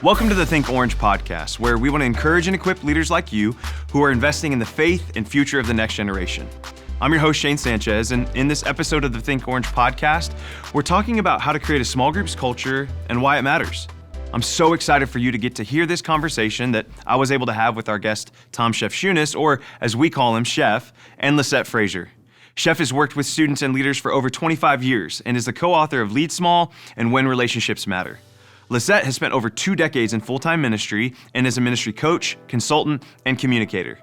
Welcome to the Think Orange podcast, where we want to encourage and equip leaders like you who are investing in the faith and future of the next generation. I'm your host, Shane Sanchez, and in this episode of the Think Orange podcast, we're talking about how to create a small groups culture and why it matters. I'm so excited for you to get to hear this conversation that I was able to have with our guest, Tom Shefchunas, or as we call him, Chef, and Lisette Fraser. Chef has worked with students and leaders for over 25 years and is the co-author of Lead Small and When Relationships Matter. Lisette has spent over 2 decades in full-time ministry and is a ministry coach, consultant, and communicator.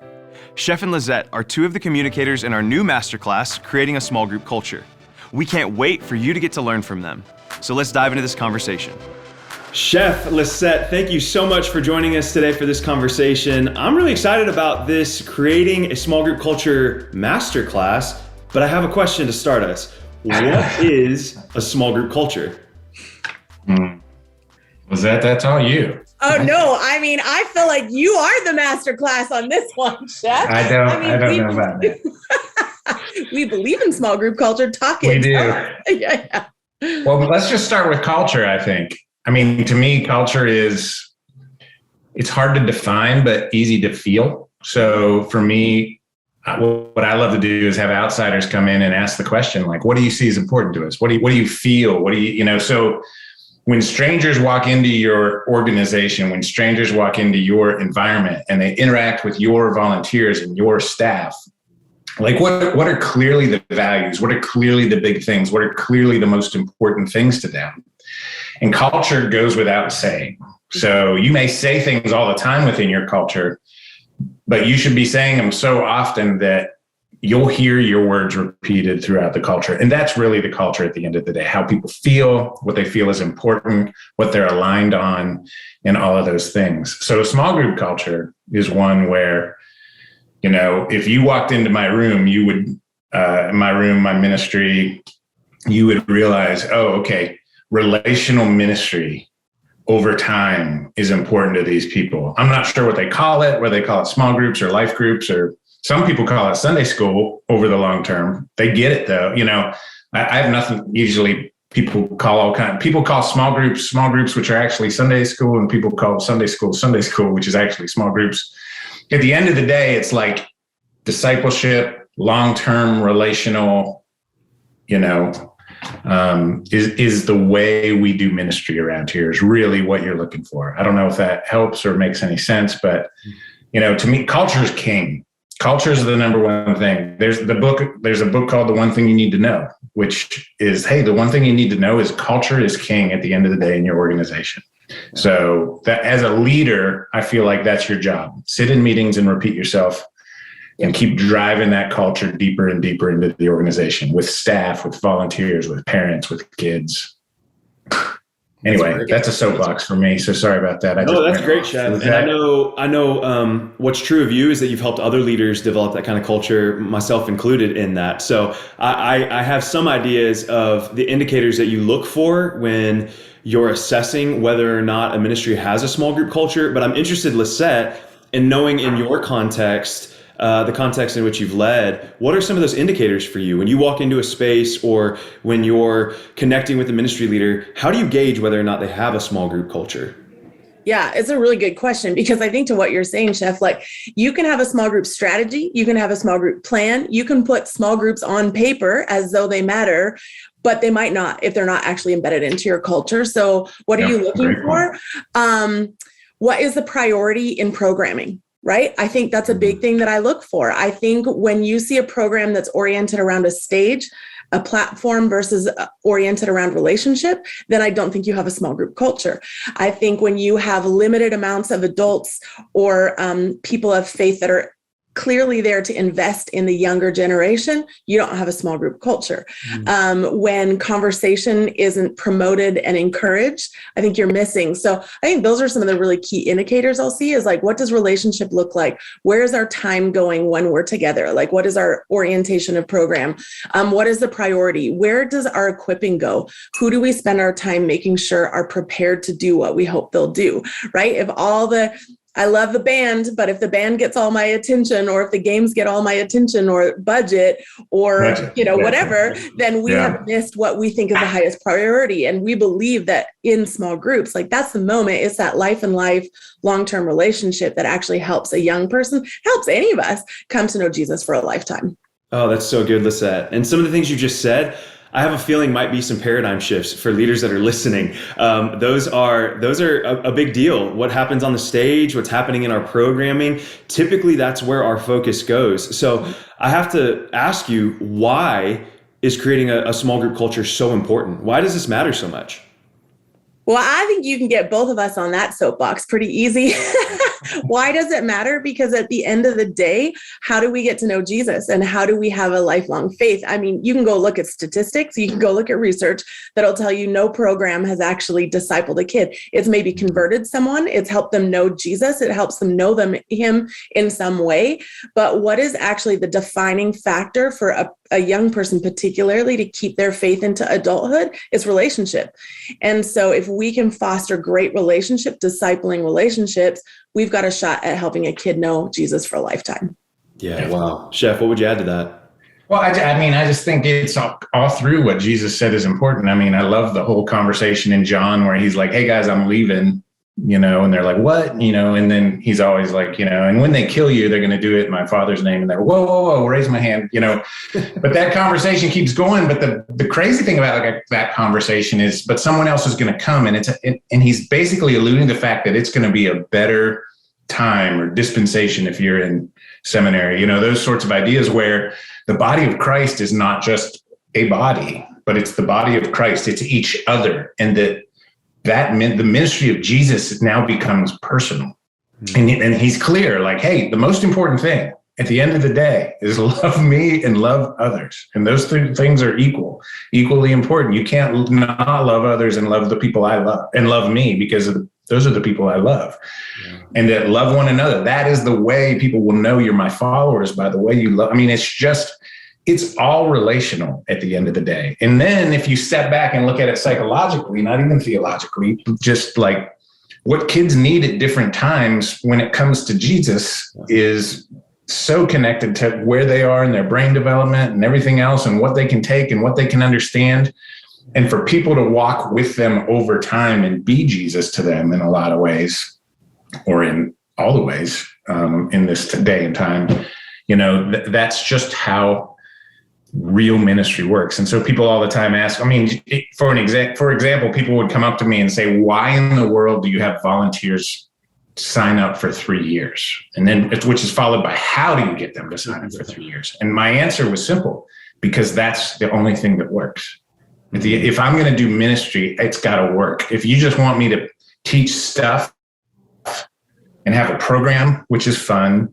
Chef and Lisette are 2 of the communicators in our new masterclass, Creating a Small Group Culture. We can't wait for you to get to learn from them. So let's dive into this conversation. Chef, Lisette, thank you so much for joining us today for this conversation. I'm really excited about this Creating a Small Group Culture masterclass, but I have a question to start us. What is a small group culture? That's all you. Oh, no. I mean, I feel like you are the master class on this one, Chef. I don't know about that. We believe in small group culture. Talk it. We do. Yeah. Well, let's just start with culture, I think. I mean, to me, culture it's hard to define, but easy to feel. So for me, what I love to do is have outsiders come in and ask the question, like, what do you see as important to us? What do you feel? So when strangers walk into your organization, when strangers walk into your environment and they interact with your volunteers and your staff, like what are clearly the values? What are clearly the big things? What are clearly the most important things to them? And culture goes without saying. So you may say things all the time within your culture, but you should be saying them so often that you'll hear your words repeated throughout the culture. And that's really the culture at the end of the day, how people feel, what they feel is important, what they're aligned on, and all of those things. So a small group culture is one where, if you walked into my room, you would, my ministry, you would realize, oh, okay, relational ministry over time is important to these people. I'm not sure what they call it, whether they call it small groups or life groups, or some people call it Sunday school over the long term. They get it though. I have nothing. Usually people call small groups, which are actually Sunday school, and people call Sunday school, which is actually small groups. At the end of the day, it's like discipleship, long-term relational, is the way we do ministry around here is really what you're looking for. I don't know if that helps or makes any sense, but, to me, culture is king. Culture is the number one thing. There's a book called The One Thing You Need to Know, which is, hey, the one thing you need to know is culture is king at the end of the day in your organization. So that as a leader, I feel like that's your job. Sit in meetings and repeat yourself and keep driving that culture deeper and deeper into the organization with staff, with volunteers, with parents, with kids. Anyway, that's a soapbox for me. So sorry about that. That's great, Chef. And I know what's true of you is that you've helped other leaders develop that kind of culture, myself included in that. So I have some ideas of the indicators that you look for when you're assessing whether or not a ministry has a small group culture. But I'm interested, Lisette, in knowing in your context, the context in which you've led, what are some of those indicators for you? When you walk into a space or when you're connecting with a ministry leader, how do you gauge whether or not they have a small group culture? Yeah, it's a really good question, because I think to what you're saying, Chef, like you can have a small group strategy, you can have a small group plan, you can put small groups on paper as though they matter, but they might not if they're not actually embedded into your culture. So what are you looking for? What is the priority in programming? Right? I think that's a big thing that I look for. I think when you see a program that's oriented around a stage, a platform versus oriented around relationship, then I don't think you have a small group culture. I think when you have limited amounts of adults or people of faith that are clearly there to invest in the younger generation, you don't have a small group culture. When conversation isn't promoted and encouraged, I think you're missing. So I think those are some of the really key indicators I'll see is like, what does relationship look like? Where is our time going when we're together? Like, what is our orientation of program? What is the priority? Where does our equipping go? Who do we spend our time making sure are prepared to do what we hope they'll do, right? If all the I love the band, but if the band gets all my attention, or if the games get all my attention, or budget, or whatever, then we have missed what we think is the highest priority. And we believe that in small groups, like that's the moment. It's that life and life long-term relationship that actually helps a young person, helps any of us come to know Jesus for a lifetime. Oh, that's so good, Lisette. And some of the things you just said, I have a feeling might be some paradigm shifts for leaders that are listening. Those are a big deal. What happens on the stage, what's happening in our programming, typically that's where our focus goes. So I have to ask you, why is creating a small group culture so important? Why does this matter so much? Well, I think you can get both of us on that soapbox pretty easy. Why does it matter? Because at the end of the day, how do we get to know Jesus, and how do we have a lifelong faith? I mean, you can go look at statistics, you can go look at research that'll tell you no program has actually discipled a kid. It's maybe converted someone, it's helped them know Jesus, it helps them know him in some way. But what is actually the defining factor for a young person, particularly to keep their faith into adulthood, is relationship. And so if we can foster great relationship, discipling relationships, we've got a shot at helping a kid know Jesus for a lifetime. Yeah. Wow. Chef, what would you add to that? Well, I just think it's all through what Jesus said is important. I mean, I love the whole conversation in John where he's like, hey guys, I'm leaving, and they're like, what? And then he's always like, and when they kill you, they're going to do it in my Father's name. And they're, whoa, raise my hand, but that conversation keeps going. But the crazy thing about that conversation is, but someone else is going to come. And he's basically alluding to the fact that it's going to be a better time or dispensation if you're in seminary, those sorts of ideas where the body of Christ is not just a body, but it's the body of Christ. It's each other. And that meant the ministry of Jesus now becomes personal. And he's clear, like, hey, the most important thing at the end of the day is love me and love others. And those three things are equally important. You can't not love others and love the people I love and love me, because those are the people I love. Yeah. And that love one another. That is the way people will know you're my followers, by the way you love. I mean, it's all relational at the end of the day. And then if you step back and look at it psychologically, not even theologically, just like what kids need at different times when it comes to Jesus is so connected to where they are in their brain development and everything else, and what they can take and what they can understand. And for people to walk with them over time and be Jesus to them in a lot of ways, or in all the ways in this day and time, that's just how real ministry works. And so people all the time ask, for example, people would come up to me and say, why in the world do you have volunteers sign up for 3 years? And then, which is followed by, how do you get them to sign up for 3 years? And my answer was simple, because that's the only thing that works. If I'm going to do ministry, it's got to work. If you just want me to teach stuff and have a program, which is fun,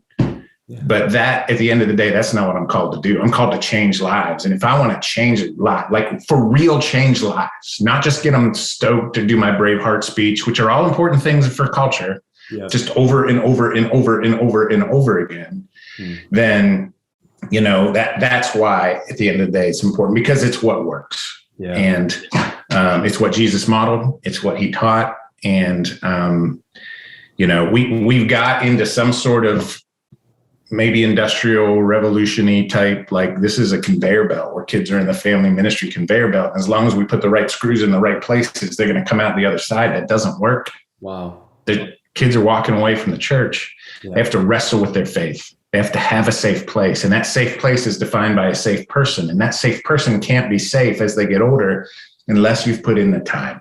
but that at the end of the day, that's not what I'm called to do. I'm called to change lives. And if I want to change lives, like for real change lives, not just get them stoked to do my Braveheart speech, which are all important things for culture, just over and over and over and over and over again, then, that's why at the end of the day, it's important, because it's what works. Yeah. And it's what Jesus modeled. It's what he taught. And, we've got into some sort of maybe industrial revolution-y type, like this is a conveyor belt where kids are in the family ministry conveyor belt. And as long as we put the right screws in the right places, they're going to come out the other side. That doesn't work. Wow. The kids are walking away from the church. Yeah. They have to wrestle with their faith. They have to have a safe place. And that safe place is defined by a safe person. And that safe person can't be safe as they get older unless you've put in the time.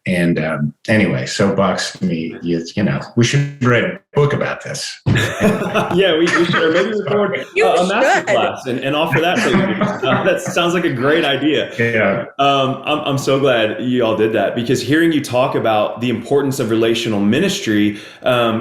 And anyway, soapbox to me, we should write a book about this. Yeah, we should. Or maybe record a masterclass and offer that to you. That sounds like a great idea. Yeah. I'm so glad you all did that, because hearing you talk about the importance of relational ministry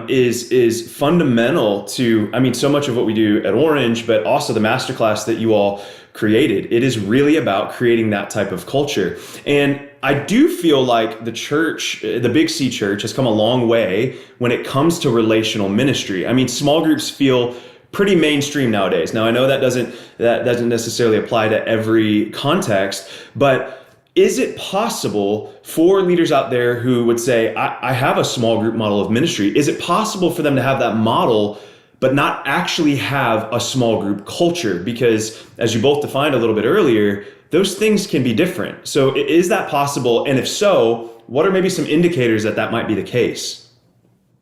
is fundamental to, so much of what we do at Orange, but also the masterclass that you all created. It is really about creating that type of culture. And I do feel like the church, the Big C church, has come a long way when it comes to relational ministry. Small groups feel pretty mainstream nowadays. Now, I know that doesn't necessarily apply to every context, but is it possible for leaders out there who would say, I have a small group model of ministry, is it possible for them to have that model but not actually have a small group culture? Because as you both defined a little bit earlier, those things can be different. So is that possible? And if so, what are maybe some indicators that that might be the case?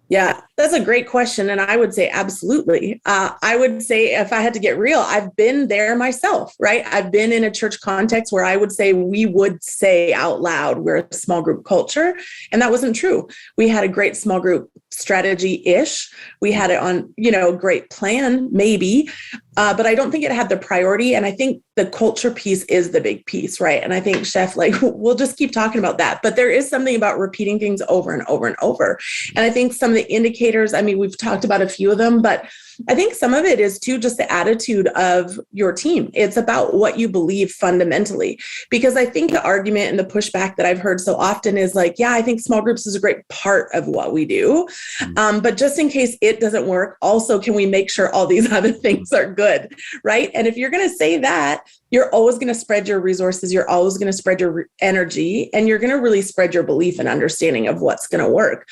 Yeah, that's a great question. And I would say absolutely. I would say, if I had to get real, I've been there myself, right? I've been in a church context where I would say we would say out loud, we're a small group culture. And that wasn't true. We had a great small group strategy-ish. We had it on, a great plan, maybe. But I don't think it had the priority. And I think the culture piece is the big piece, right? And I think, Chef, we'll just keep talking about that. But there is something about repeating things over and over and over. And I think some of the indicators, we've talked about a few of them, but I think some of it is too just the attitude of your team. It's about what you believe fundamentally, because I think the argument and the pushback that I've heard so often is I think small groups is a great part of what we do. But just in case it doesn't work, also, can we make sure all these other things are good, right? And if you're going to say that, you're always going to spread your resources. You're always going to spread your energy, and you're going to really spread your belief and understanding of what's going to work.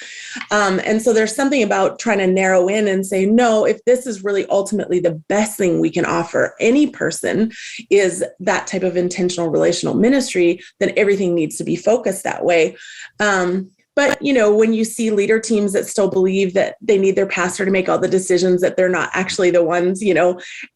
And so there's something about trying to narrow in and say, no, if this is really ultimately the best thing we can offer any person is that type of intentional relational ministry, then everything needs to be focused that way. But, when you see leader teams that still believe that they need their pastor to make all the decisions, that they're not actually the ones,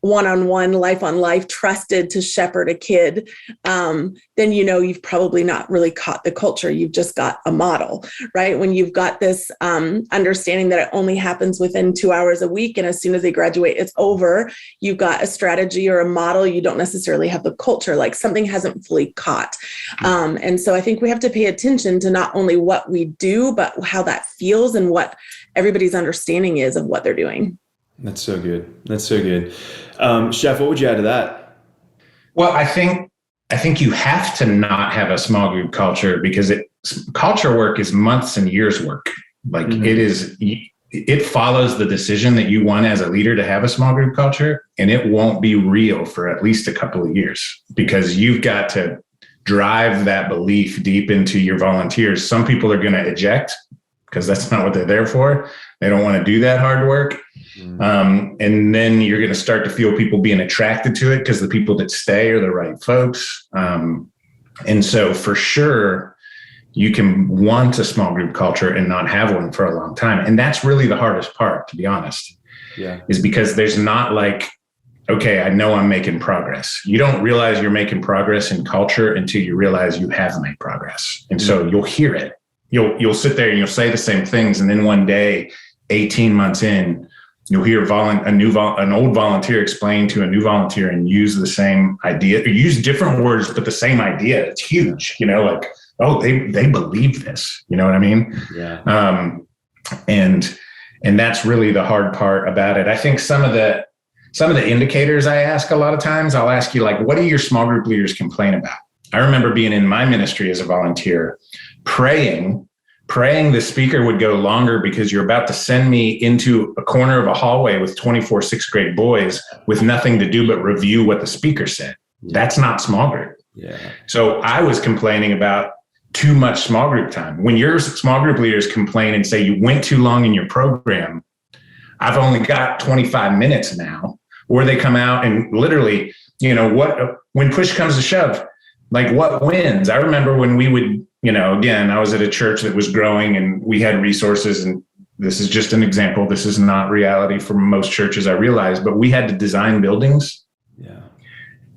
one-on-one, life on life, trusted to shepherd a kid, then, you've probably not really caught the culture. You've just got a model, right? When you've got this understanding that it only happens within 2 hours a week, and as soon as they graduate, it's over, you've got a strategy or a model. You don't necessarily have the culture, something hasn't fully caught. And so I think we have to pay attention to not only what we do, but how that feels and what everybody's understanding is of what they're doing. That's so good. That's so good. Chef, what would you add to that? Well, I think you have to not have a small group culture, because culture work is months and years work. It follows the decision that you want as a leader to have a small group culture, and it won't be real for at least a couple of years, because you've got to drive that belief deep into your volunteers. Some people are going to eject because that's not what they're there for. They don't want to do that hard work. And then you're going to start to feel people being attracted to it because the people that stay are the right folks. And so for sure, you can want a small group culture and not have one for a long time. And that's really the hardest part, to be honest, is because there's not okay, I know I'm making progress. You don't realize you're making progress in culture until you realize you have made progress. And so you'll hear it. You'll sit there and you'll say the same things. And then one day, 18 months in, you'll hear an old volunteer explain to a new volunteer and use the same idea, or use different words, but the same idea. It's huge, they believe this, you know what I mean? Yeah. And that's really the hard part about it. I think some of the indicators I ask a lot of times, I'll ask you, what do your small group leaders complain about? I remember being in my ministry as a volunteer, praying the speaker would go longer because you're about to send me into a corner of a hallway with 24 sixth grade boys with nothing to do but review what the speaker said. That's not small group. Yeah. So I was complaining about too much small group time. When your small group leaders complain and say you went too long in your program, I've only got 25 minutes now. Or they come out and literally, when push comes to shove, what wins? I remember when we would, again, I was at a church that was growing and we had resources, and this is just an example. This is not reality for most churches, I realize, but we had to design buildings. Yeah.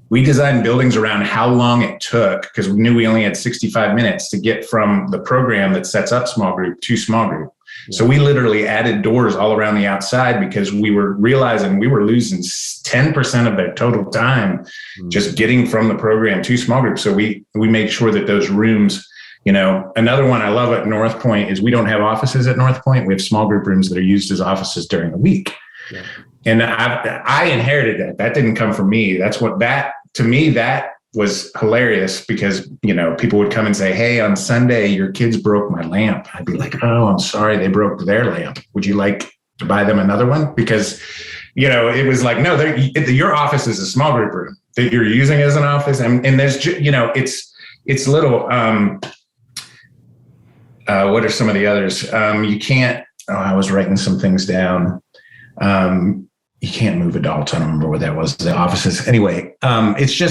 We designed buildings around how long it took, because we knew we only had 65 minutes to get from the program that sets up small group to small group. So we literally added doors all around the outside because we were realizing we were losing 10% of their total time just getting from the program to small group. So we made sure that those rooms, another one I love at North Point is we don't have offices at North Point. We have small group rooms that are used as offices during the week. Yeah. And I inherited that. That didn't come from me. To me, that was hilarious because, people would come and say, hey, on Sunday, your kids broke my lamp. I'd be like, oh, I'm sorry, they broke their lamp. Would you like to buy them another one? Because, it was like, no, your office is a small group room that you're using as an office. And there's, it's little, what are some of the others? You can't, I was writing some things down. You can't move adults. I don't remember what that was, the offices. Anyway, those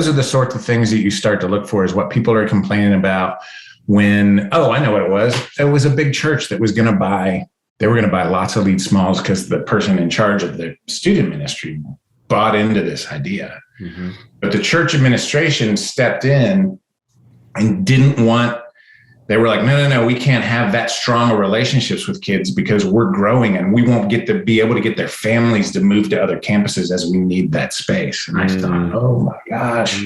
are the sorts of things that you start to look for, is what people are complaining about when, I know what it was. It was a big church that was going to buy, they were going to buy lots of lead smalls because the person in charge of the student ministry bought into this idea. Mm-hmm. But the church administration stepped in and they were like, no, we can't have that strong of relationships with kids because we're growing and we won't get to be able to get their families to move to other campuses as we need that space. And I thought, oh my gosh,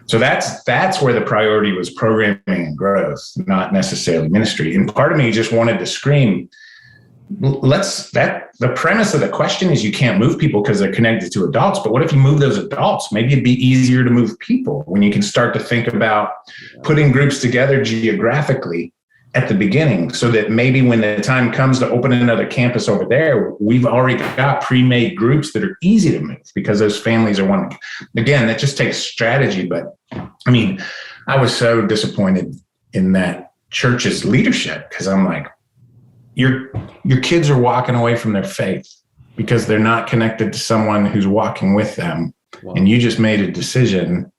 so that's where the priority was, programming and growth, not necessarily ministry. And part of me just wanted to scream, the premise of the question is you can't move people because they're connected to adults. But what if you move those adults? Maybe it'd be easier to move people when you can start to think about putting groups together geographically at the beginning, so that maybe when the time comes to open another campus over there, we've already got pre-made groups that are easy to move because those families are wanting. Again, that just takes strategy. But I mean, I was so disappointed in that church's leadership because I'm like, your kids are walking away from their faith because they're not connected to someone who's walking with them. Wow. And you just made a decision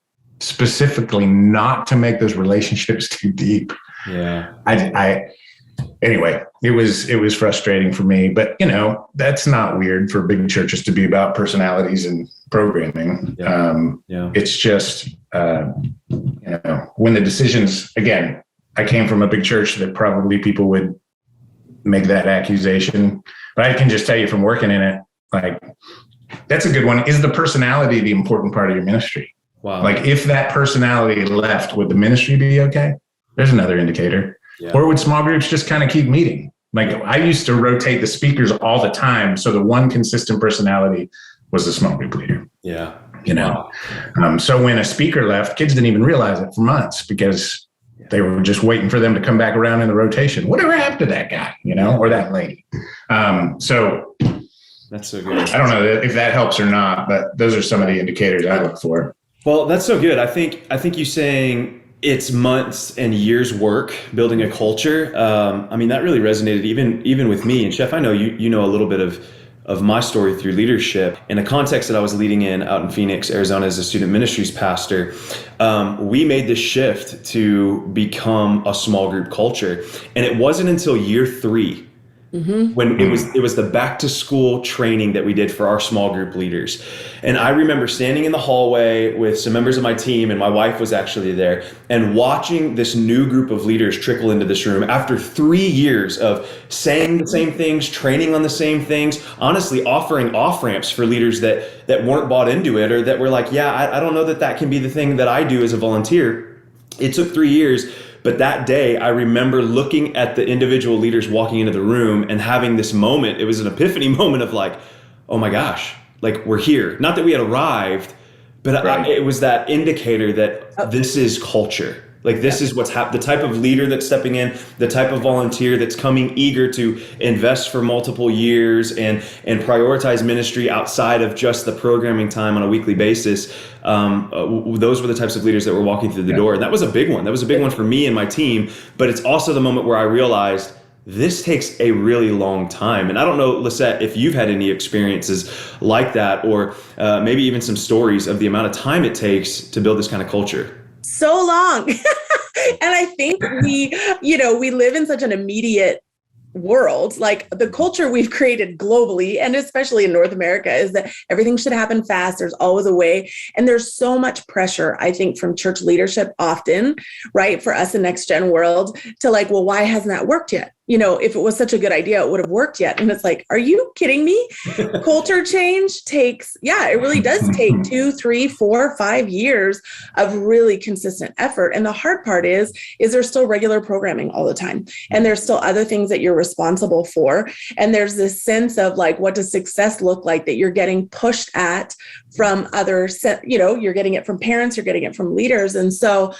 specifically not to make those relationships too deep. Yeah. Anyway, it was frustrating for me, but that's not weird for big churches to be about personalities and programming. It's just, when the decisions, again, I came from a big church that probably people would make that accusation, but I can just tell you from working in it, like, that's a good one. Is the personality the important part of your ministry? Wow. Like, if that personality left, would the ministry be okay? There's another indicator. Yeah. Or would small groups just kind of keep meeting? Like, I used to rotate the speakers all the time, so the one consistent personality was the small group leader. Yeah. Wow. So when a speaker left, kids didn't even realize it for months because they were just waiting for them to come back around in the rotation. Whatever happened to that guy, or that lady? So that's so good. I don't know if that helps or not, but those are some of the indicators I look for. Well, that's so good. I think you saying it's months and years work building a culture. That really resonated even with me. And Chef, I know you know a little bit of my story through leadership. In a context that I was leading in out in Phoenix, Arizona as a student ministries pastor, we made this shift to become a small group culture. And it wasn't until year 3 when it was the back to school training that we did for our small group leaders. And I remember standing in the hallway with some members of my team, and my wife was actually there, and watching this new group of leaders trickle into this room after 3 years of saying the same things, training on the same things, honestly offering off-ramps for leaders that weren't bought into it, or that were like, I don't know that can be the thing that I do as a volunteer. It took 3 years. But that day, I remember looking at the individual leaders walking into the room and having this moment. It was an epiphany moment of like, oh my gosh, like, we're here. Not that we had arrived, but right. It was that indicator that this is culture. Like, this is what's happening. The type of leader that's stepping in, the type of volunteer that's coming eager to invest for multiple years and prioritize ministry outside of just the programming time on a weekly basis. Those were the types of leaders that were walking through the door. And that was a big one. That was a big one for me and my team. But it's also the moment where I realized this takes a really long time. And I don't know, Lisette, if you've had any experiences like that, or maybe even some stories of the amount of time it takes to build this kind of culture. So long. And I think we live in such an immediate world. Like, the culture we've created globally, and especially in North America, is that everything should happen fast. There's always a way. And there's so much pressure, I think, from church leadership often, right, for us in next gen world to like, well, why hasn't that worked yet? If it was such a good idea, it would have worked yet. And it's like, are you kidding me? Culture change takes, it really does take 2, 3, 4, 5 years of really consistent effort. And the hard part is there's still regular programming all the time. And there's still other things that you're responsible for. And there's this sense of like, what does success look like that you're getting pushed at from other, you're getting it from parents, you're getting it from leaders. And so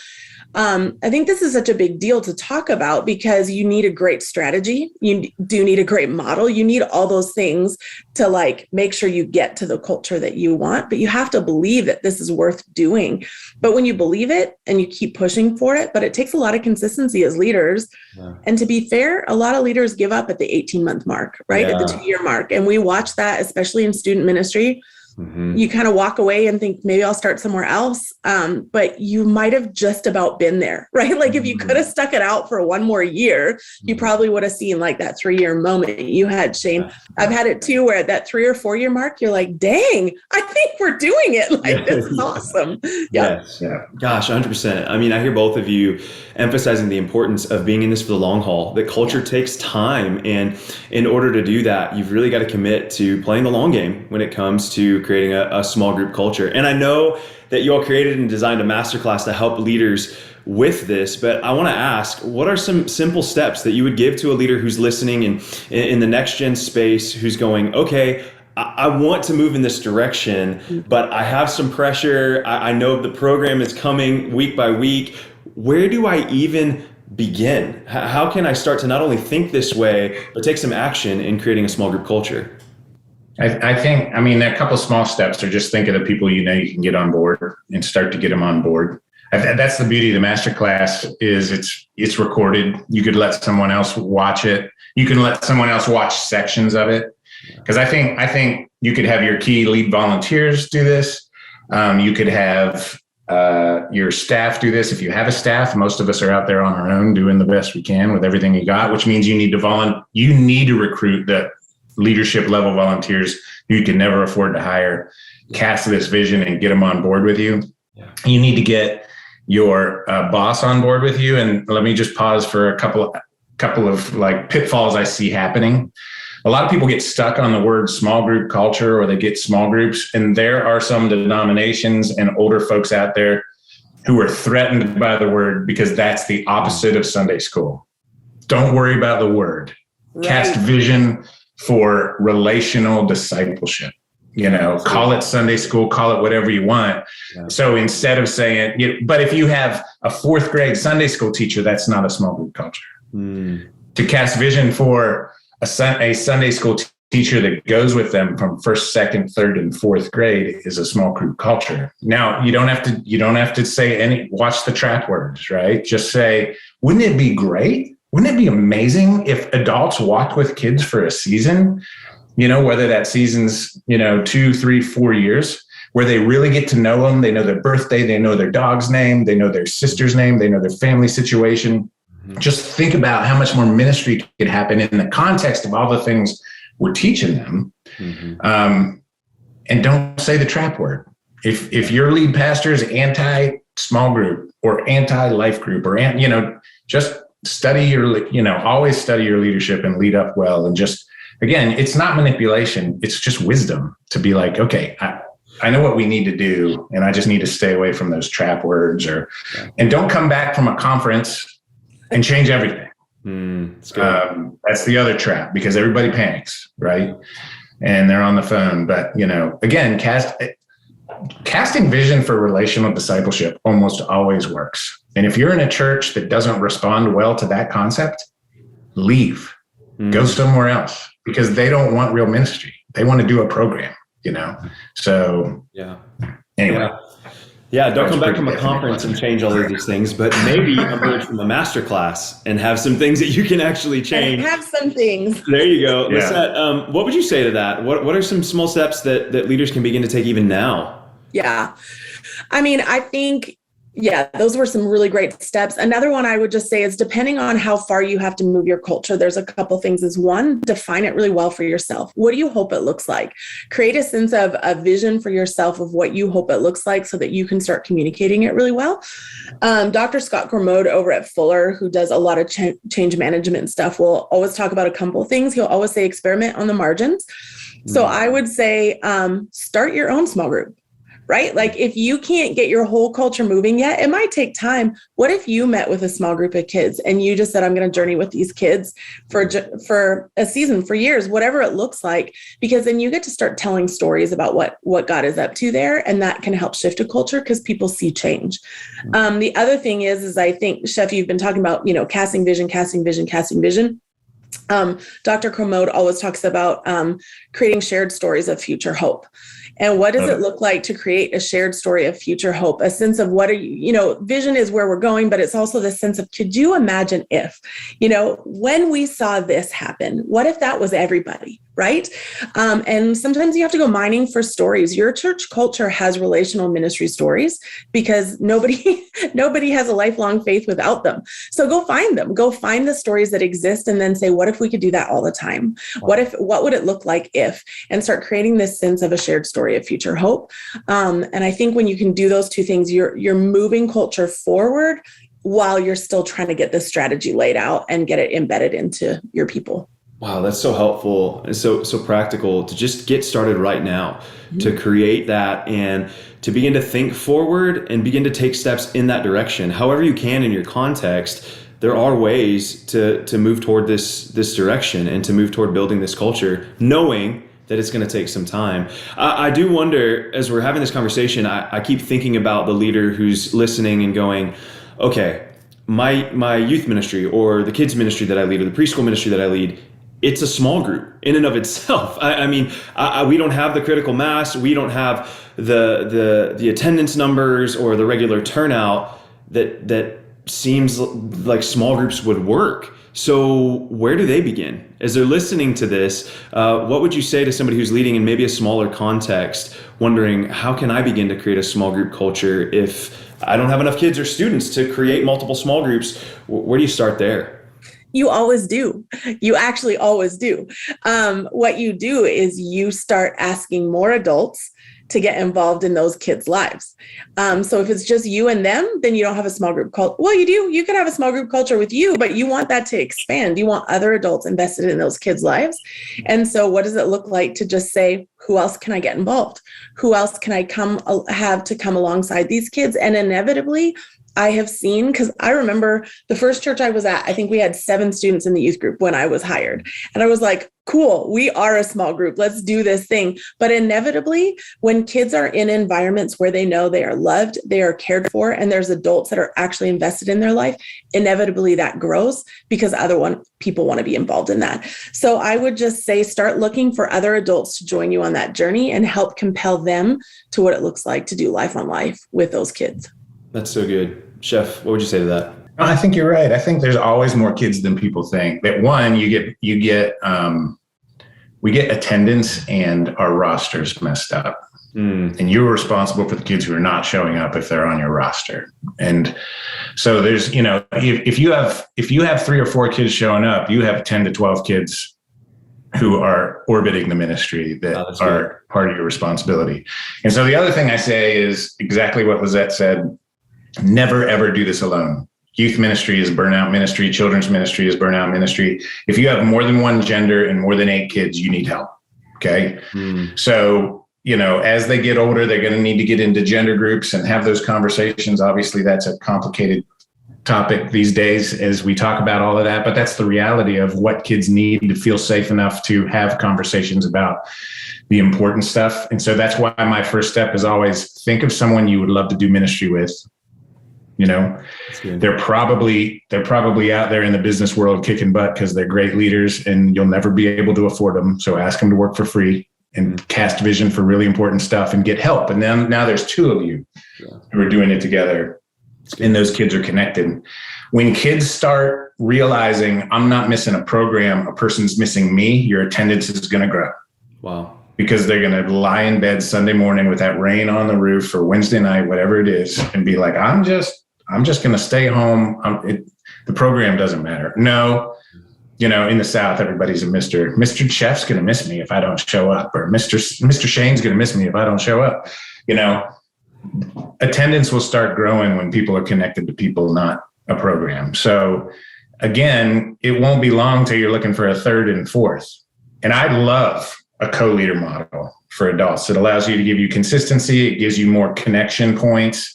I think this is such a big deal to talk about because you need a great strategy. You do need a great model. You need all those things to like make sure you get to the culture that you want, but you have to believe that this is worth doing. But when you believe it and you keep pushing for it, but it takes a lot of consistency as leaders. Yeah. And to be fair, a lot of leaders give up at the 18-month mark, right? Yeah. At the 2-year mark. And we watch that, especially in student ministry. Mm-hmm. You kind of walk away and think, maybe I'll start somewhere else. But you might have just about been there, right? Like if you could have stuck it out for one more year, you probably would have seen like that 3-year moment you had, Shane. I've had it too, where at that 3 or 4 year mark, you're like, dang, I think we're doing it. Like, this is awesome. Yeah. Yes. Yeah. Gosh, 100%. I mean, I hear both of you emphasizing the importance of being in this for the long haul. That culture takes time. And in order to do that, you've really got to commit to playing the long game when it comes to creating a small group culture. And I know that you all created and designed a masterclass to help leaders with this, but I want to ask, what are some simple steps that you would give to a leader who's listening in the next gen space, who's going, okay, I want to move in this direction, but I have some pressure. I know the program is coming week by week. Where do I even begin? How can I start to not only think this way, but take some action in creating a small group culture? I think, a couple of small steps are just think of the people you know you can get on board and start to get them on board. That's the beauty of the masterclass is it's recorded. You could let someone else watch it. You can let someone else watch sections of it. Because I think you could have your key lead volunteers do this. You could have your staff do this. If you have a staff, most of us are out there on our own doing the best we can with everything you got, which means you need to recruit the leadership level volunteers who you can never afford to hire, cast this vision and get them on board with you. Yeah. You need to get your boss on board with you. And let me just pause for a couple of like pitfalls I see happening. A lot of people get stuck on the word small group culture, or they get small groups. And there are some denominations and older folks out there who are threatened by the word because that's the opposite of Sunday school. Don't worry about the word. Right. Cast vision for relational discipleship. Call it Sunday school, call it whatever you want. Yeah. So instead of saying, but if you have a 4th grade Sunday school teacher, that's not a small group culture. To cast vision for a Sunday school teacher that goes with them from 1st, 2nd, 3rd, and 4th grade is a small group culture. Now, you don't have to say watch the trap words, right? Just say, wouldn't it be great? Wouldn't it be amazing if adults walked with kids for a season, whether that season's, 2, 3, 4 years, where they really get to know them. They know their birthday. They know their dog's name. They know their sister's name. They know their family situation. Mm-hmm. Just think about how much more ministry could happen in the context of all the things we're teaching them. Mm-hmm. And don't say the trap word. If your lead pastor is anti-small group or anti-life group or, just study always study your leadership and lead up well. And just, again, it's not manipulation. It's just wisdom to be like, okay, I know what we need to do. And I just need to stay away from those trap words and don't come back from a conference and change everything. That's the other trap because everybody panics, right? And they're on the phone. But, again, casting vision for relational discipleship almost always works. And if you're in a church that doesn't respond well to that concept, leave, go somewhere else because they don't want real ministry. They want to do a program, So anyway. Yeah, don't come back from a conference and change all of these things, but maybe emerge from a masterclass and have some things that you can actually change. And have some things. There you go. Yeah. Lisette, what would you say to that? What are some small steps that leaders can begin to take even now? Yeah. I think, those were some really great steps. Another one I would just say is depending on how far you have to move your culture, there's a couple things. Is one, define it really well for yourself. What do you hope it looks like? Create a sense of a vision for yourself of what you hope it looks like so that you can start communicating it really well. Dr. Scott Cormode over at Fuller, who does a lot of change management stuff, will always talk about a couple things. He'll always say experiment on the margins. So I would say start your own small group. right? Like if you can't get your whole culture moving yet, it might take time. What if you met with a small group of kids and you just said, I'm going to journey with these kids for a season, for years, whatever it looks like, because then you get to start telling stories about what God is up to there. And that can help shift a culture because people see change. The other thing is I think, Chef, you've been talking about, casting vision. Dr. Kermode always talks about creating shared stories of future hope. And what does it look like to create a shared story of future hope? A sense of what are vision is where we're going, but it's also the sense of, could you imagine if, when we saw this happen, what if that was everybody, right? And sometimes you have to go mining for stories. Your church culture has relational ministry stories because nobody has a lifelong faith without them. So go find them, go find the stories that exist and then say, what if we could do that all the time? What would it look like if, and start creating this sense of a shared story of future hope. And I think when you can do those two things, you're moving culture forward while you're still trying to get the strategy laid out and get it embedded into your people. Wow, that's so helpful and so practical to just get started right now, to create that and to begin to think forward and begin to take steps in that direction. However you can in your context, there are ways to move toward this direction and to move toward building this culture, knowing that it's going to take some time. I do wonder, as we're having this conversation, I keep thinking about the leader who's listening and going, okay, my youth ministry or the kids ministry that I lead or the preschool ministry that I lead, it's a small group in and of itself. I mean, we don't have the critical mass. We don't have the attendance numbers or the regular turnout that seems like small groups would work. So where do they begin? As they're listening to this, what would you say to somebody who's leading in maybe a smaller context, wondering, how can I begin to create a small group culture if I don't have enough kids or students to create multiple small groups? Where do you start there? You always do. You actually always do. What you do is you start asking more adults to get involved in those kids' lives. So if it's just you and them, then you don't have a small group culture. Well, you do. You can have a small group culture with you, but you want that to expand. You want other adults invested in those kids' lives. And so what does it look like to just say, who else can I get involved? Who else can I come alongside these kids? And inevitably, I have seen, because I remember the first church I was at, I think we had 7 students in the youth group when I was hired. And I was like, cool, we are a small group. Let's do this thing. But inevitably, when kids are in environments where they know they are loved, they are cared for, and there's adults that are actually invested in their life, inevitably that grows because people want to be involved in that. So I would just say, start looking for other adults to join you on that journey and help compel them to what it looks like to do life on life with those kids. That's so good. Chef, what would you say to that? I think you're right. I think there's always more kids than people think. That one, we get attendance and our rosters messed up. And you're responsible for the kids who are not showing up if they're on your roster. And so there's, if you have 3 or 4 kids showing up, you have 10 to 12 kids who are orbiting the ministry that are part of your responsibility. And so the other thing I say is exactly what Lisette said. Never, ever do this alone. Youth ministry is burnout ministry. Children's ministry is burnout ministry. If you have more than one gender and more than 8 kids, you need help. Okay. So, as they get older, they're going to need to get into gender groups and have those conversations. Obviously, that's a complicated topic these days as we talk about all of that, but that's the reality of what kids need to feel safe enough to have conversations about the important stuff. And so that's why my first step is always think of someone you would love to do ministry with. They're probably out there in the business world kicking butt because they're great leaders and you'll never be able to afford them. So ask them to work for free and cast vision for really important stuff and get help. And then now there's 2 of you who are doing it together and those kids are connected. When kids start realizing I'm not missing a program, a person's missing me, your attendance is going to grow. Wow. Because they're going to lie in bed Sunday morning with that rain on the roof or Wednesday night, whatever it is, and be like, I'm just going to stay home. The program doesn't matter. No, in the South, everybody's a Mr. Chef's going to miss me if I don't show up, or Mr. Shane's going to miss me if I don't show up. Attendance will start growing when people are connected to people, not a program. So again, it won't be long till you're looking for a 3rd and 4th. And I love a co-leader model for adults. It allows you to give you consistency. It gives you more connection points.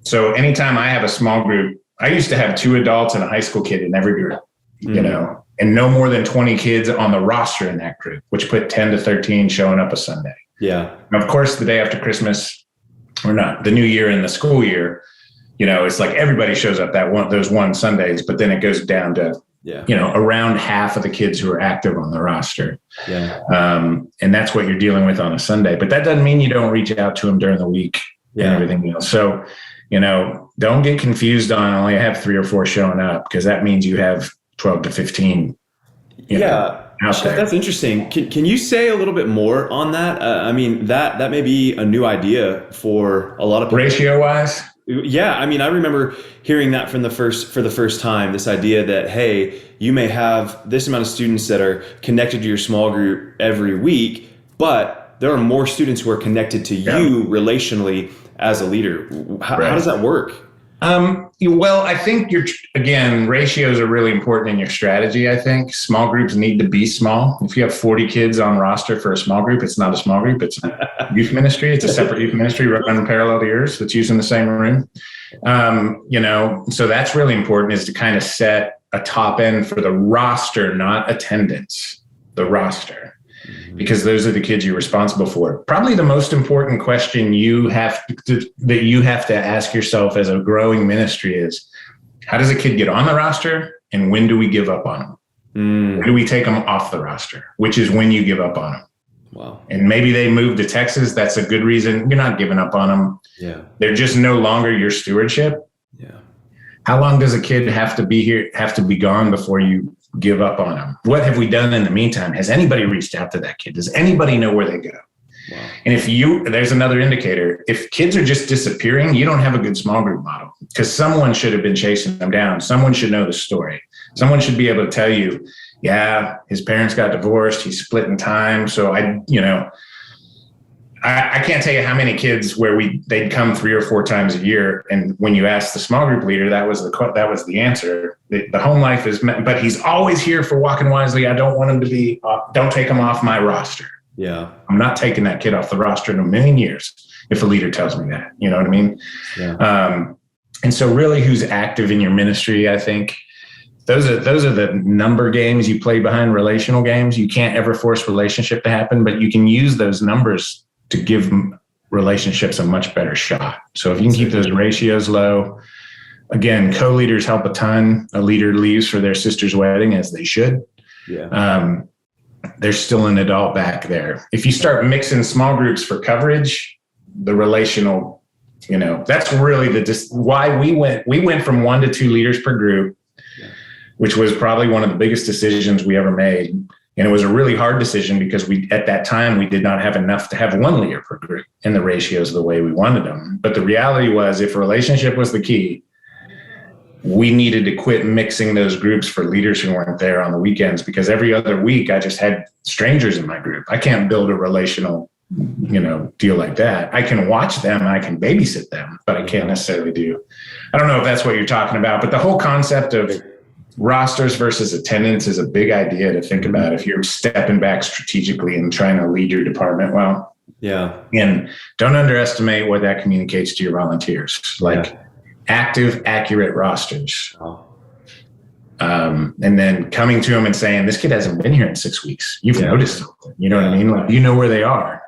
So anytime I have a small group, I used to have 2 adults and a high school kid in every group, you know, and no more than 20 kids on the roster in that group, which put 10 to 13 showing up a Sunday. Yeah. And of course, the day after Christmas, or not, the new year and the school year, you know, it's like everybody shows up those one Sundays, but then it goes down to, you know, around half of the kids who are active on the roster. Yeah. And that's what you're dealing with on a Sunday, but that doesn't mean you don't reach out to them during the week and everything else. So, you know, don't get confused on only have 3 or 4 showing up, because that means you have 12 to 15. That's interesting. Can you say a little bit more on that? I mean, that may be a new idea for a lot of people. Ratio wise? Yeah. I mean, I remember hearing that for the first time, this idea that, hey, you may have this amount of students that are connected to your small group every week, but there are more students who are connected to you relationally as a leader. How does that work? Well, I think ratios are really important in your strategy. I think small groups need to be small. If you have 40 kids on roster for a small group, it's not a small group. It's a youth ministry. It's a separate youth ministry run parallel to yours that's used in the same room. You know, so that's really important, is to kind of set a top end for the roster, not attendance, the roster, because those are the kids you're responsible for. Probably the most important question that you have to ask yourself as a growing ministry is, how does a kid get on the roster, and when do we give up on them? When do we take them off the roster, which is when you give up on them. Wow. And maybe they moved to Texas. That's a good reason. You're not giving up on them. Yeah. They're just no longer your stewardship. Yeah. How long does a kid have to be gone before you give up on them? What have we done in the meantime? Has anybody reached out to that kid? Does anybody know where they go? Wow. And there's another indicator. If kids are just disappearing, you don't have a good small group model, because someone should have been chasing them down. Someone should know the story. Someone should be able to tell you, yeah, his parents got divorced. He's splitting time. So I can't tell you how many kids where they'd come 3 or 4 times a year, and when you asked the small group leader, that was the answer. The home life is, but he's always here for Walking Wisely. I don't want him to be. Don't take him off my roster. Yeah, I'm not taking that kid off the roster in a million years if a leader tells me that. You know what I mean? Yeah. And so, really, who's active in your ministry? I think those are the number games you play behind relational games. You can't ever force relationship to happen, but you can use those numbers to give relationships a much better shot. So if you can keep those ratios low, again, co-leaders help a ton. A leader leaves for their sister's wedding, as they should. Yeah. There's still an adult back there. If you start mixing small groups for coverage, the relational, that's really why we went from 1 to 2 leaders per group, which was probably one of the biggest decisions we ever made. And it was a really hard decision, because at that time, we did not have enough to have 1 leader per group in the ratios the way we wanted them. But the reality was, if relationship was the key, we needed to quit mixing those groups for leaders who weren't there on the weekends, because every other week I just had strangers in my group. I can't build a relational, deal like that. I can watch them, I can babysit them, but I can't necessarily I don't know if that's what you're talking about, but the whole concept of rosters versus attendance is a big idea to think about if you're stepping back strategically and trying to lead your department well. Yeah. And don't underestimate what that communicates to your volunteers. Active, accurate rosters. Wow. And then coming to them and saying, this kid hasn't been here in 6 weeks. You've noticed something. You know what I mean? Like, you know where they are,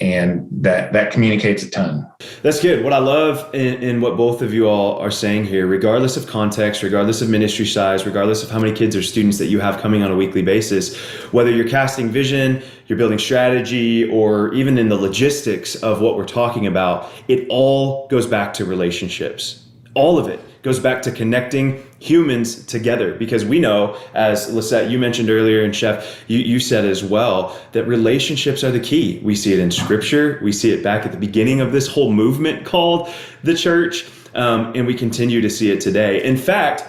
and that communicates a ton. That's good. What I love in what both of you all are saying here, regardless of context, regardless of ministry size, regardless of how many kids or students that you have coming on a weekly basis, whether you're casting vision, you're building strategy, or even in the logistics of what we're talking about, it all goes back to relationships. All of it goes back to connecting humans together, because we know, as Lisette, you mentioned earlier, and Chef, you said as well, that relationships are the key. We see it in scripture. We see it back at the beginning of this whole movement called the church, and we continue to see it today. In fact,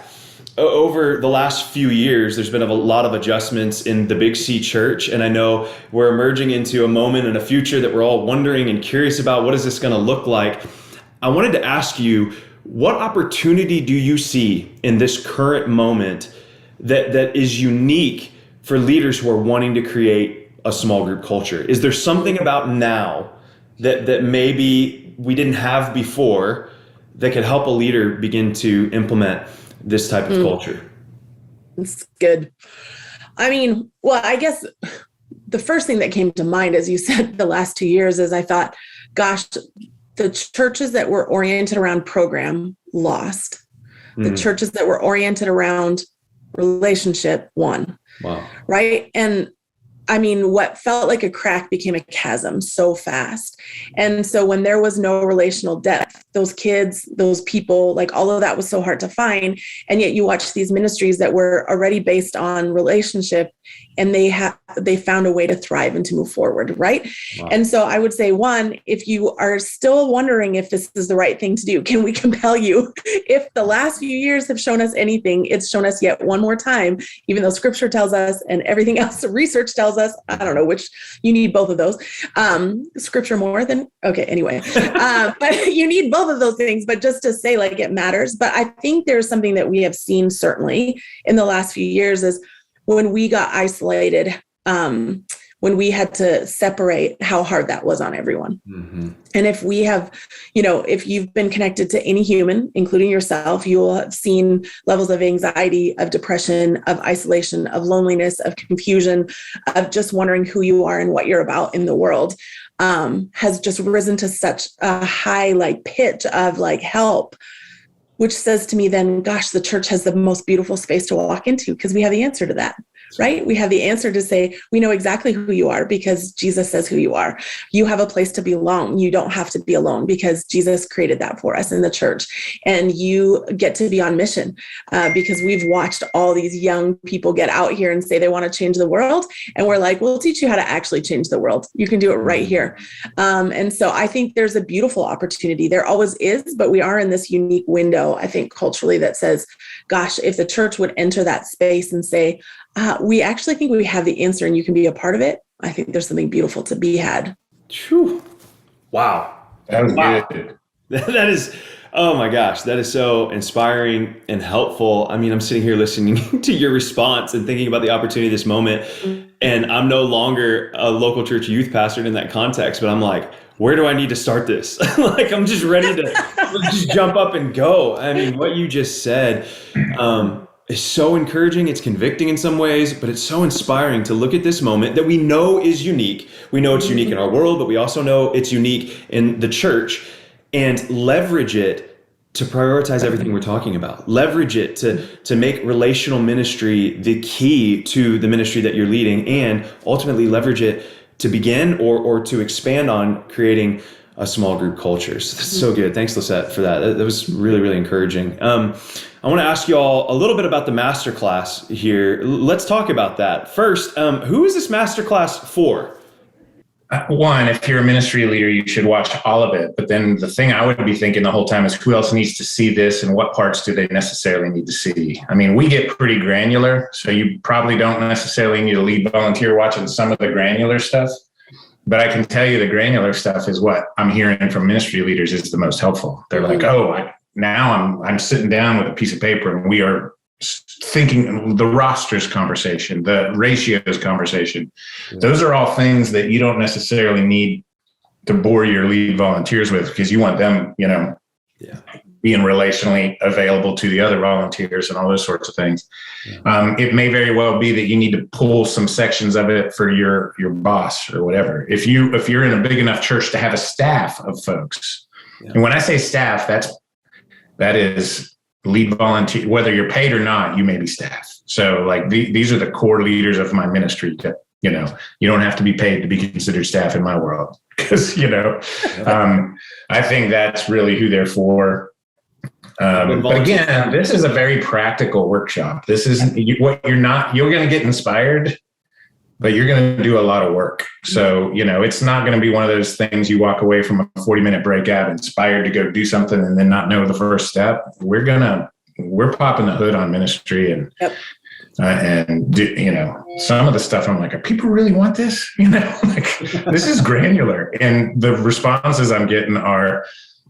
over the last few years, there's been a lot of adjustments in the Big C church, and I know we're emerging into a moment and a future that we're all wondering and curious about. What is this going to look like? I wanted to ask you, what opportunity do you see in this current moment that is unique for leaders who are wanting to create a small group culture? Is there something about now that maybe we didn't have before that could help a leader begin to implement this type of culture? It's good. I mean, well, I guess the first thing that came to mind, as you said, the last 2 years, is I thought, gosh, the churches that were oriented around program lost. The churches that were oriented around relationship won. Wow. Right. And I mean, what felt like a crack became a chasm so fast. And so when there was no relational depth, those kids, those people, like all of that was so hard to find. And yet you watch these ministries that were already based on relationship, and they found a way to thrive and to move forward. Right. Wow. And so I would say, one, if you are still wondering if this is the right thing to do, can we compel you? If the last few years have shown us anything, it's shown us yet one more time, even though scripture tells us and everything else, research tells us, I don't know which, you need both of those. Scripture more than, okay, anyway. But you need both of those things, but just to say, like, it matters. But I think there's something that we have seen certainly in the last few years is when we got isolated, when we had to separate, how hard that was on everyone. Mm-hmm. And if we have, if you've been connected to any human, including yourself, you will have seen levels of anxiety, of depression, of isolation, of loneliness, of confusion, of just wondering who you are and what you're about in the world, has just risen to such a high, pitch of help, which says to me then, gosh, the church has the most beautiful space to walk into because we have the answer to that, right? We have the answer to say, we know exactly who you are because Jesus says who you are. You have a place to belong. You don't have to be alone because Jesus created that for us in the church. And you get to be on mission because we've watched all these young people get out here and say they want to change the world. And we're like, we'll teach you how to actually change the world. You can do it right here. And so I think there's a beautiful opportunity. There always is, but we are in this unique window, I think, culturally, that says, gosh, if the church would enter that space and say, we actually think we have the answer and you can be a part of it, I think there's something beautiful to be had. Whew. Wow. That was good. That is, oh my gosh, that is so inspiring and helpful. I mean, I'm sitting here listening to your response and thinking about the opportunity of this moment. And I'm no longer a local church youth pastor in that context, but I'm like, where do I need to start this? I'm just ready to just jump up and go. I mean, what you just said is so encouraging. It's convicting in some ways, but it's so inspiring to look at this moment that we know is unique. We know it's unique in our world, but we also know it's unique in the church, and leverage it to prioritize everything we're talking about. Leverage it to make relational ministry the key to the ministry that you're leading, and ultimately leverage it to begin or to expand on creating a small group culture. So that's so good. Thanks, Lisette, for that. That was really, really encouraging. I want to ask you all a little bit about the masterclass here. Let's talk about that. First, who is this masterclass for? One, if you're a ministry leader, you should watch all of it. But then the thing I would be thinking the whole time is who else needs to see this and what parts do they necessarily need to see? I mean, we get pretty granular, so you probably don't necessarily need a lead volunteer watching some of the granular stuff. But I can tell you the granular stuff is what I'm hearing from ministry leaders is the most helpful. They're like, now I'm sitting down with a piece of paper and we are thinking the rosters conversation, the ratios conversation. Yeah. Those are all things that you don't necessarily need to bore your lead volunteers with because you want them, being relationally available to the other volunteers and all those sorts of things. Yeah. It may very well be that you need to pull some sections of it for your boss or whatever. If you're in a big enough church to have a staff of folks, and when I say staff, that is lead volunteer, whether you're paid or not, you may be staff. So these are the core leaders of my ministry that, you don't have to be paid to be considered staff in my world because, I think that's really who they're for. But again, this is a very practical workshop. This is what you're going to get inspired, but you're going to do a lot of work. So, it's not going to be one of those things you walk away from a 40-minute breakout inspired to go do something and then not know the first step. We're popping the hood on ministry and some of the stuff I'm like, people really want this? This is granular. And the responses I'm getting are,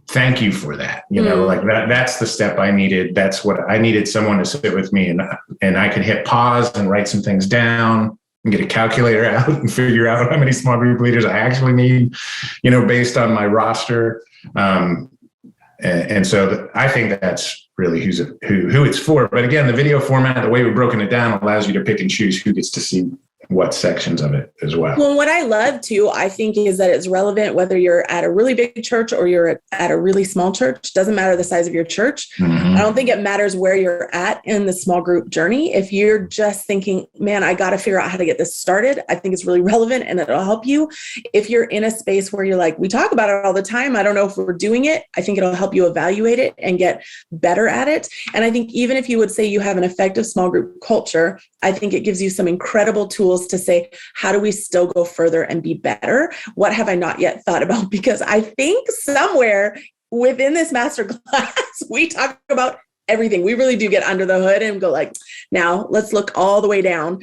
thank you for that. Like that's the step I needed. That's what I needed, someone to sit with me and I could hit pause and write some things down and get a calculator out and figure out how many small group leaders I actually need, based on my roster. And so I think that's really who it's for. But again, the video format, the way we've broken it down, allows you to pick and choose who gets to see what sections of it as well. Well, what I love too, I think, is that it's relevant whether you're at a really big church or you're at a really small church. Doesn't matter the size of your church. Mm-hmm. I don't think it matters where you're at in the small group journey. If you're just thinking, man, I got to figure out how to get this started, I think it's really relevant and it'll help you. If you're in a space where you're like, we talk about it all the time, I don't know if we're doing it, I think it'll help you evaluate it and get better at it. And I think even if you would say you have an effective small group culture, I think it gives you some incredible tools to say, how do we still go further and be better? What have I not yet thought about? Because I think somewhere within this masterclass, we talk about everything. We really do get under the hood and go like, now let's look all the way down,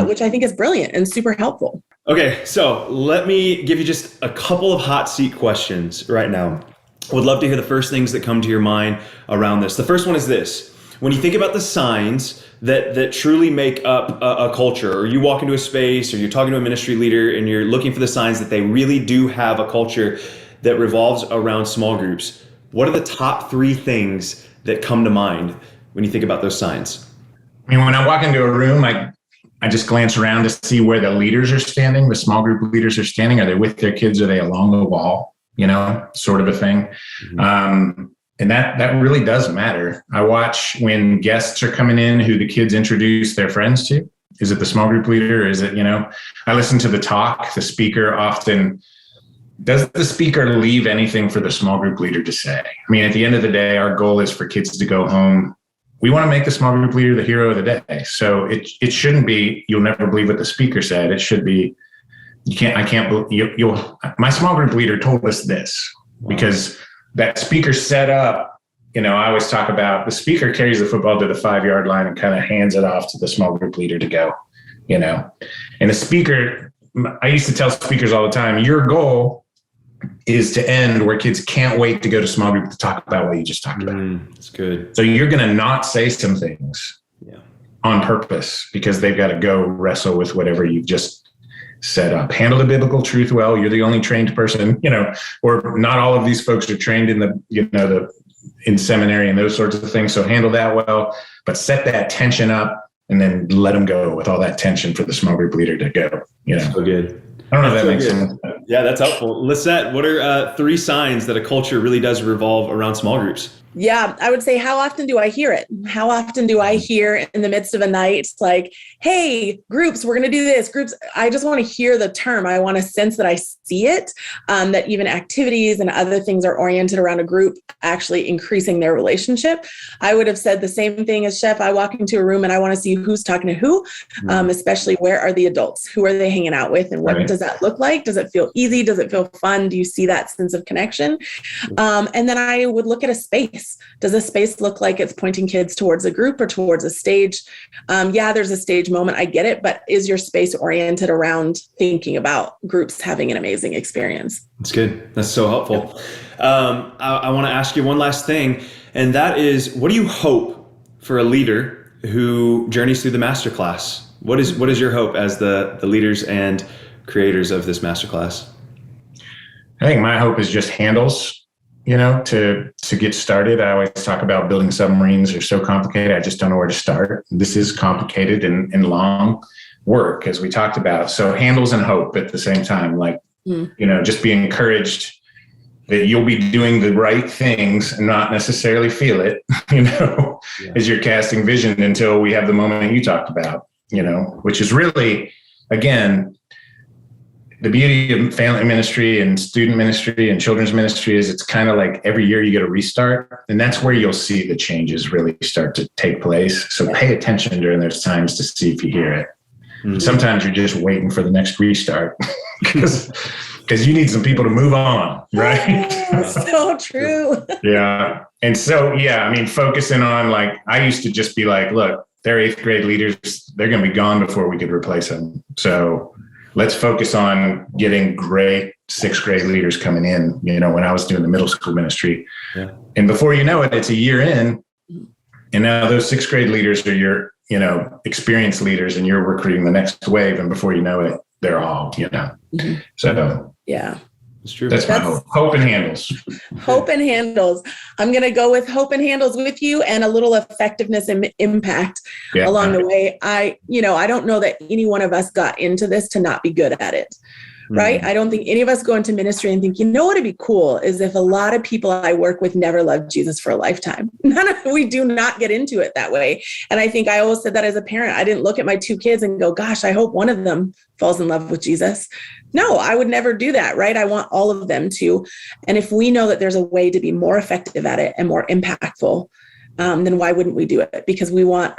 which I think is brilliant and super helpful. Okay, so let me give you just a couple of hot seat questions right now. Would love to hear the first things that come to your mind around this. The first one is this. When you think about the signs that truly make up a culture, or you walk into a space or you're talking to a ministry leader and you're looking for the signs that they really do have a culture that revolves around small groups, what are the top 3 things that come to mind when you think about those signs? I mean, when I walk into a room, I just glance around to see where the leaders are standing, the small group leaders are standing. Are they with their kids? Are they along the wall? Sort of a thing. Mm-hmm. And that really does matter. I watch when guests are coming in who the kids introduce their friends to. Is it the small group leader? Is it, I listen to the talk. The speaker often, does the speaker leave anything for the small group leader to say? I mean, at the end of the day, our goal is for kids to go home. We want to make the small group leader the hero of the day. So it shouldn't be, you'll never believe what the speaker said. It should be, my small group leader told us this. Wow. Because that speaker set up, I always talk about the speaker carries the football to the 5-yard line and kind of hands it off to the small group leader to go, and the speaker, I used to tell speakers all the time, your goal is to end where kids can't wait to go to small group to talk about what you just talked about. That's good. So you're going to not say some things on purpose because they've got to go wrestle with whatever you've just set up. Handle the biblical truth well. You're the only trained person, or not all of these folks are trained in in seminary and those sorts of things. So handle that well, but set that tension up and then let them go with all that tension for the small group leader to go, So good. I don't know if that makes sense. Yeah, that's helpful. Lisette, what are 3 signs that a culture really does revolve around small groups? Yeah, I would say, how often do I hear it? How often do I hear in the midst of a night, like, hey, groups, we're going to do this. Groups, I just want to hear the term. I want to sense that I see it, that even activities and other things are oriented around a group actually increasing their relationship. I would have said the same thing as Chef. I walk into a room and I want to see who's talking to who, especially where are the adults? Who are they hanging out with? And what does that look like? Does it feel easy? Does it feel fun? Do you see that sense of connection? And then I would look at a space. Does a space look like it's pointing kids towards a group or towards a stage? There's a stage moment. I get it. But is your space oriented around thinking about groups having an amazing experience? That's good. That's so helpful. I want to ask you one last thing. And that is, what do you hope for a leader who journeys through the masterclass? What is your hope as the leaders and creators of this masterclass? I think my hope is just handles. To get started. I always talk about building submarines are so complicated. I just don't know where to start. This is complicated and long work, as we talked about. So handles and hope at the same time, just be encouraged that you'll be doing the right things and not necessarily feel it, as you're casting vision until we have the moment you talked about, which is really, again, the beauty of family ministry and student ministry and children's ministry is it's kind of like every year you get a restart. And that's where you'll see the changes really start to take place. So pay attention during those times to see if you hear it. Mm-hmm. Sometimes you're just waiting for the next restart because you need some people to move on, right? So true. Yeah. And so, focusing on I used to just be like, look, they're 8th grade leaders. They're going to be gone before we could replace them. So let's focus on getting great sixth grade leaders coming in, when I was doing the middle school ministry. Yeah. And before you know it, it's a year in, and now those sixth grade leaders are your, experienced leaders, and you're recruiting the next wave. And before you know it, they're all, So yeah. It's true. That's my hope. Hope and handles. Hope and handles. I'm going to go with hope and handles with you, and a little effectiveness and impact along the way. I don't know that any one of us got into this to not be good at it. Right. I don't think any of us go into ministry and think, what would be cool is if a lot of people I work with never loved Jesus for a lifetime. We do not get into it that way. And I think I always said that as a parent. I didn't look at my two kids and go, gosh, I hope one of them falls in love with Jesus. No, I would never do that. Right. I want all of them to. And if we know that there's a way to be more effective at it and more impactful, then why wouldn't we do it? Because I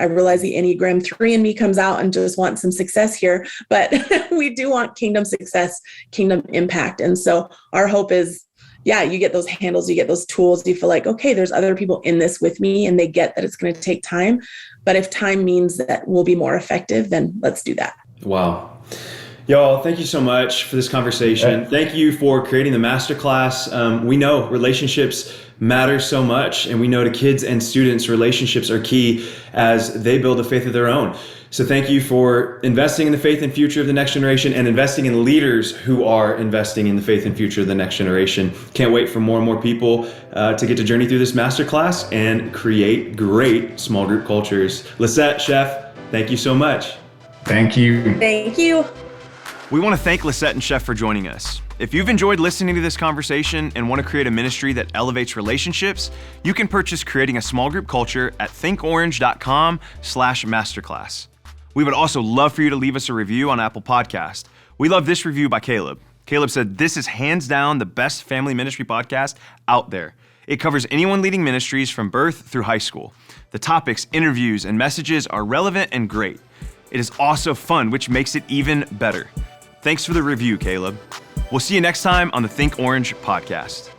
realize the Enneagram 3 in me comes out and just want some success here, but we do want kingdom success, kingdom impact. And so our hope is, you get those handles, you get those tools, you feel like, okay, there's other people in this with me, and they get that it's going to take time. But if time means that we'll be more effective, then let's do that. Wow. Y'all, thank you so much for this conversation. Thank you for creating the masterclass. We know relationships matter so much, and we know to kids and students, relationships are key as they build a faith of their own. So thank you for investing in the faith and future of the next generation, and investing in leaders who are investing in the faith and future of the next generation. Can't wait for more and more people to get to journey through this masterclass and create great small group cultures. Lisette, Chef, thank you so much. Thank you. Thank you. We want to thank Lisette and Chef for joining us. If you've enjoyed listening to this conversation and want to create a ministry that elevates relationships, you can purchase Creating a Small Group Culture at thinkorange.com/masterclass. We would also love for you to leave us a review on Apple Podcast. We love this review by Caleb. Caleb said, "This is hands down the best family ministry podcast out there. It covers anyone leading ministries from birth through high school. The topics, interviews, and messages are relevant and great. It is also fun, which makes it even better." Thanks for the review, Caleb. We'll see you next time on the Think Orange podcast.